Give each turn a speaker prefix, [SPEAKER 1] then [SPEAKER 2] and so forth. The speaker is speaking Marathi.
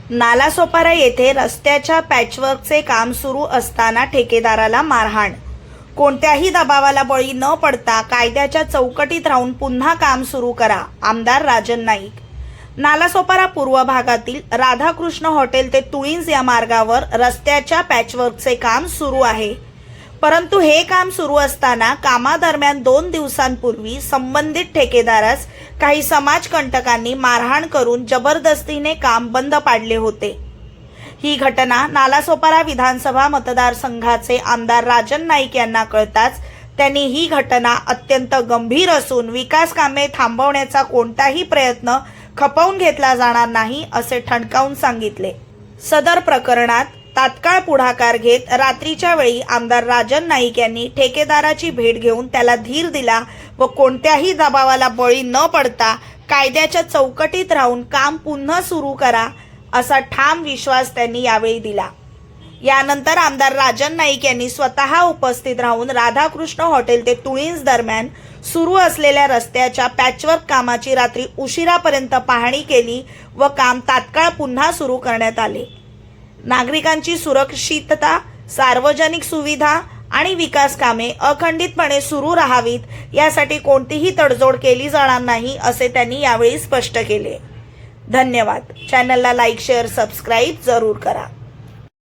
[SPEAKER 1] नालासोपारा येथे रस्त्याच्या पॅचवर्कचे काम सुरू असताना ठेकेदाराला मारहाण। कोणत्याही दबावाला बळी न पडता कायद्याच्या चौकटीत राहून पुन्हा काम सुरू करा, आमदार राजन नाईक। नालासोपारा पूर्व भागातील राधाकृष्ण हॉटेल ते तुळींज या मार्गावर रस्त्याच्या पॅचवर्कचे काम सुरू आहे। परंतु हे काम सुरू असताना कामादरम्यान 2 दिवसांपूर्वी संबंधित ठेकेदारास काही समाजकंटकांनी मारहाण करून जबरदस्तीने काम बंद पाडले होते। ही घटना नालासोपारा विधानसभा मतदारसंघाचे आमदार राजन नाईक यांना कळताच त्यांनी ही घटना अत्यंत गंभीर असून विकास कामे थांबवण्याचा कोणताही प्रयत्न खपवून घेतला जाणार नाही असे ठणकावून सांगितले। सदर प्रकरणात तात्काळ पुढाकार घेत रात्रीच्या वेळी आमदार राजन नाईक यांनी ठेकेदाराची भेट घेऊन त्याला धीर दिला व कोणत्याही दबावाला बळी न पडता कायद्याच्या चौकटीत राहून काम पुन्हा सुरू करा असा ठाम विश्वास त्यांनी यावेळी दिला। यानंतर आमदार राजन नाईक यांनी स्वतः उपस्थित राहून राधाकृष्ण हॉटेल ते तुळींज दरम्यान सुरू असलेल्या रस्त्याच्या पॅचवर्क कामाची रात्री उशिरापर्यंत पाहणी केली व काम तात्काळ पुन्हा सुरू करण्यात आले। नागरिकांची सुरक्षितता, सार्वजनिक सुविधा आणि विकास कामे अखंडितपणे सुरू राहावीत यासाठी कोणतीही तडजोड केली जाणार नाही असे त्यांनी यावेळी स्पष्ट केले। धन्यवाद। चॅनलला लाईक, शेअर, सबस्क्राईब जरूर करा।